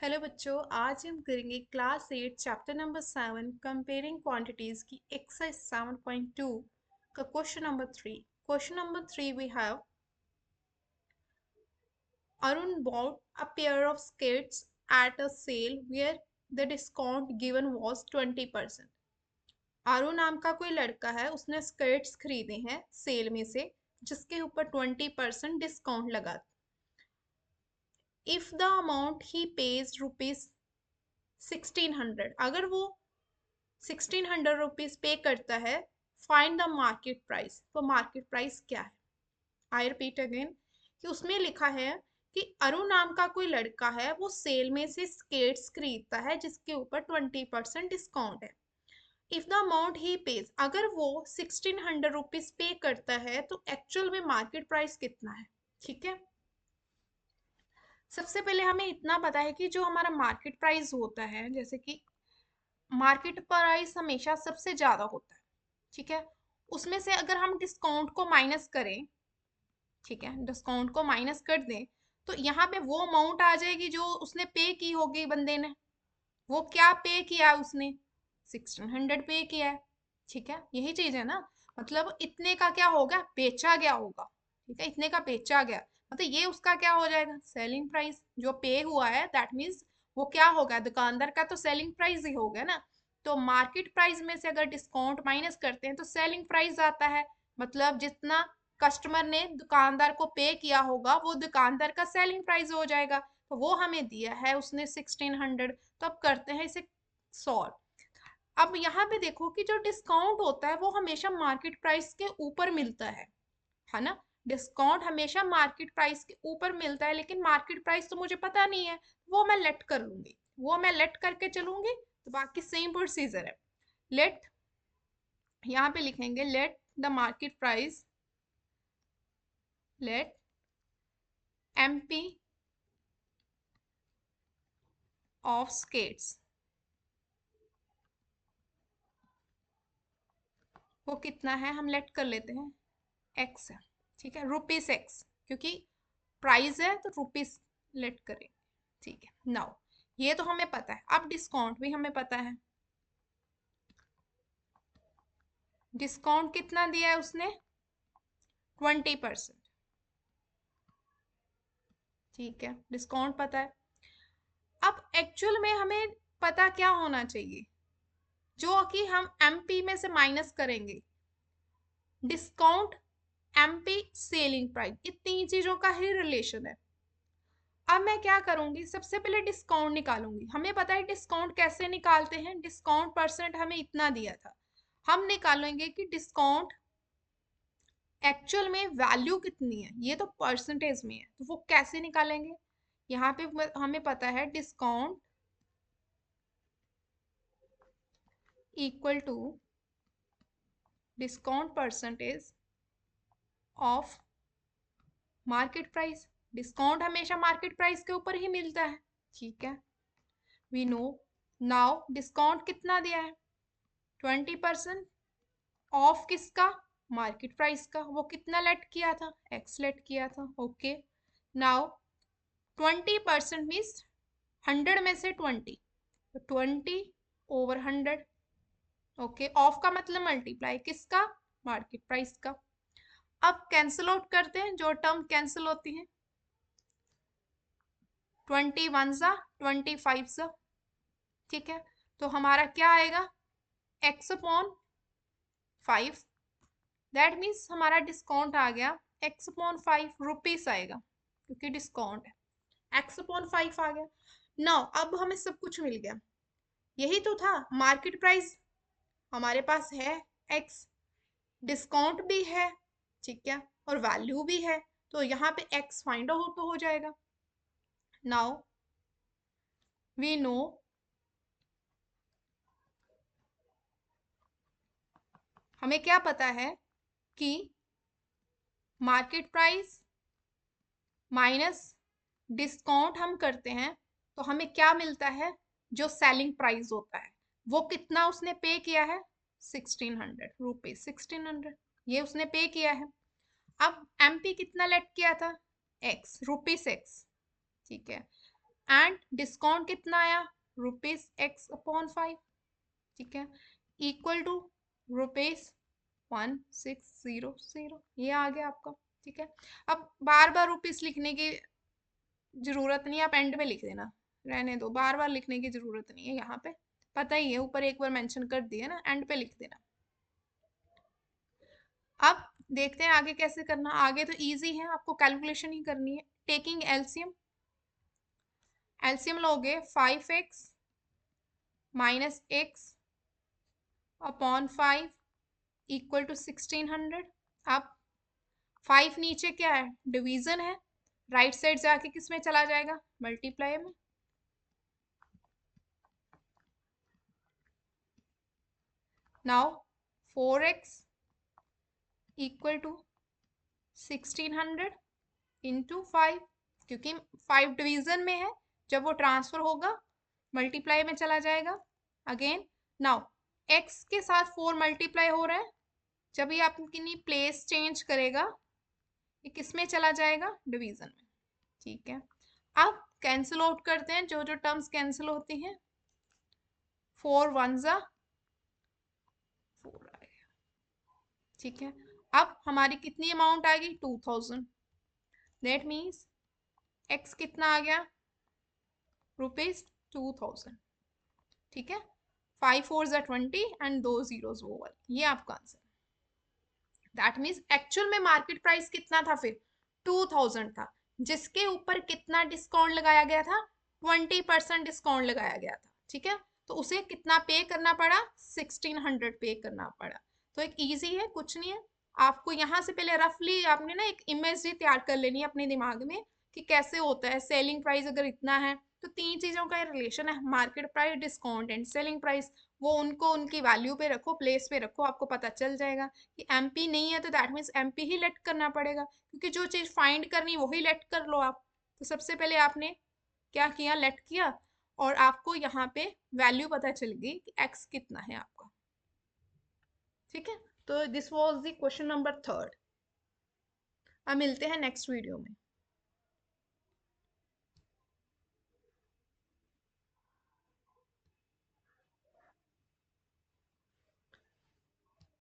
Hello बच्चों, आज हम करेंगे class 8 chapter number 7 comparing quantities की एक्सरसाइज 7.2 का question number 3। Question number 3 we have Arun bought a pair of skates at a sale where the discount given was 20%। Arun नाम का कोई लड़का है, उसने स्केट्स खरीदे हैं सेल में से जिसके ऊपर 20% डिस्काउंट लगा। If the amount he page rupees 1600, अगर वो 1600 रुपीज पे करता है, फाइंड द मार्केट प्राइस। तो मार्केट प्राइस क्या है? आई रिपीट अगेन कि उसमें लिखा है कि अरुण नाम का कोई लड़का है, वो सेल में से स्केट्स खरीदता है जिसके ऊपर 20% डिस्काउंट है। If the amount he page, अगर वो 1600 रुपीज पे करता है तो एक्चुअल में मार्केट प्राइस कितना है। ठीक है, सबसे पहले हमें इतना पता है कि जो हमारा मार्केट प्राइस होता है, जैसे कि मार्केट प्राइस हमेशा सबसे ज्यादा होता है। ठीक है, उसमें से अगर हम डिस्काउंट को माइनस करें, ठीक है, डिस्काउंट को माइनस कर दें तो यहाँ पे वो अमाउंट आ जाएगी जो उसने पे की होगी बंदे ने। वो क्या पे किया है उसने? 1600 पे किया है। ठीक है, यही चीज है ना, मतलब इतने का क्या होगा, बेचा गया होगा। ठीक है, इतने का बेचा गया, मतलब ये उसका क्या हो जाएगा, सेलिंग प्राइस। जो पे हुआ है दैट मीन्स वो क्या होगा, दुकानदार का तो सेलिंग प्राइस ही हो गया ना। तो मार्केट प्राइस में से अगर डिस्काउंट माइनस करते हैं तो सेलिंग प्राइस आता है। मतलब जितना कस्टमर ने दुकानदार को पे किया होगा वो दुकानदार का सेलिंग प्राइस हो जाएगा। तो वो हमें दिया है उसने 1600। तो अब करते हैं इसे सॉल्व। अब यहाँ पे देखो कि जो डिस्काउंट होता है वो हमेशा मार्केट प्राइस के ऊपर मिलता है ना। डिस्काउंट हमेशा मार्केट प्राइस के ऊपर मिलता है, लेकिन मार्केट प्राइस तो मुझे पता नहीं है, वो मैं लेट कर लूंगी, वो मैं लेट करके चलूंगी। तो बाकी सेम प्रोसीजर है। लेट, यहाँ पे लिखेंगे let the market price, let MP of skates, वो कितना है हम लेट कर लेते हैं, एक्स है। ठीक है, रुपीस एक्स, क्योंकि प्राइस है तो रुपीस लेट करेंगे। ठीक है, नाउ ये तो हमें पता है। अब डिस्काउंट भी हमें पता है। डिस्काउंट कितना दिया है उसने, 20%। ठीक है, डिस्काउंट पता है। अब एक्चुअल में हमें पता क्या होना चाहिए, जो कि हम एमपी में से माइनस करेंगे, डिस्काउंट एमपी सेलिंग प्राइस, इन तीन चीजों का ही रिलेशन है। अब मैं क्या करूंगी, सबसे पहले डिस्काउंट निकालूंगी। हमें पता है डिस्काउंट कैसे निकालते हैं, डिस्काउंट परसेंट हमें इतना दिया था, हम निकालेंगे कि डिस्काउंट एक्चुअल में वैल्यू कितनी है, ये तो परसेंटेज में है, तो वो कैसे निकालेंगे। यहाँ पे हमें पता है discount equal to discount percentage of market price. Discount हमेशा मार्केट प्राइस के ऊपर ही मिलता है। ठीक है, वी नो। नाउ डिस्काउंट कितना दिया है, 20%। ऑफ किसका, मार्केट प्राइस का। वो कितना लेट किया था, एक्स लेट किया था। ओके, नाउ 20% मीन्स 100 में से 20, तो 20/100। ओके, ऑफ का मतलब मल्टीप्लाई किसका, मार्केट प्राइस का। अब कैंसिल आउट करते हैं, जो टर्म कैंसिल होती है, 21 सा 25 सा। ठीक है, तो हमारा क्या आएगा, x/5। दैट मीन्स हमारा डिस्काउंट आ गया x/5 रुपीस आएगा, क्योंकि डिस्काउंट है। x/5 आ गया। नाउ अब हमें सब कुछ मिल गया, यही तो था मार्केट प्राइस हमारे पास है x, डिस्काउंट भी है, ठीक है, और वैल्यू भी है। तो यहाँ पे x फाइंड आउट हो जाएगा। नाउ वी नो हमें क्या पता है कि मार्केट प्राइस माइनस डिस्काउंट हम करते हैं तो हमें क्या मिलता है, जो सेलिंग प्राइस होता है वो कितना उसने पे किया है, 1600 रुपीज, 1600 ये उसने पे किया है। अब एमपी कितना लेट किया था, एक्स, रुपीस एक्स। ठीक है, एंड डिस्काउंट कितना आया, ₹x/5, ठीक है, इक्वल टू ₹1600, ये आ गया आपका, ठीक है। अब बार बार रुपीस लिखने की जरूरत नहीं, आप एंड पे लिख देना, रहने दो, बार बार लिखने की जरूरत नहीं है यहाँ पे, पता ही है, ऊपर एक बार मेंशन कर दिया ना, एंड पे लिख देना। अब देखते हैं आगे कैसे करना, आगे तो इजी है, आपको कैलकुलेशन ही करनी है। टेकिंग एलसीएम, एलसीएम लोगे 5x minus x upon 5 equal to 1600। अब 5 नीचे क्या है, डिवीजन है, राइट साइड जाके किस में चला जाएगा, मल्टीप्लाई में। Now 4x equal to 1600 into 5, क्योंकि 5 डिवीजन में है, जब वो ट्रांसफर होगा मल्टीप्लाई में चला जाएगा। अगेन नाउ x के साथ 4 मल्टीप्लाई हो रहा है, जब ये आपकी प्लेस चेंज करेगा ये किस में चला जाएगा, डिवीजन में, ठीक है। अब कैंसिल आउट करते हैं, जो जो टर्म्स कैंसिल होती हैं, 4 1 जा 4 आ गया, ठीक है। अब हमारी कितनी अमाउंट आएगी, 2000, दैट मीन्स x कितना आ गया, ₹2000, ठीक है। 5 4 जा 20 एंड 2 zeros वो वाली, ये आपका आंसर। दैट मीन्स एक्चुअल में मार्केट प्राइस कितना था फिर, 2000 था, जिसके ऊपर कितना डिस्काउंट लगाया गया था, 20% डिस्काउंट लगाया गया था, ठीक है। तो उसे कितना पे करना पड़ा, 1600 पे करना पड़ा। तो एक इजी है, कुछ नहीं है, आपको यहाँ से पहले रफली आपने ना एक इमेज तैयार कर लेनी है अपने दिमाग में कि कैसे होता है, सेलिंग प्राइस अगर इतना है तो 3 चीजों का रिलेशन है, market price, discount and selling price, वो उनको उनकी वैल्यू पे रखो, प्लेस पे रखो, आपको पता चल जाएगा कि एमपी नहीं है तो दैट मीन्स एमपी ही लेट करना पड़ेगा, क्योंकि जो चीज़ फाइंड करनी वही लेट कर लो आप। तो सबसे पहले आपने क्या किया, लेट किया, और आपको यहाँ पे वैल्यू पता चल गई कि एक्स कितना है आपका, ठीक है। तो this was the question number 3। अब मिलते हैं नेक्स्ट वीडियो में।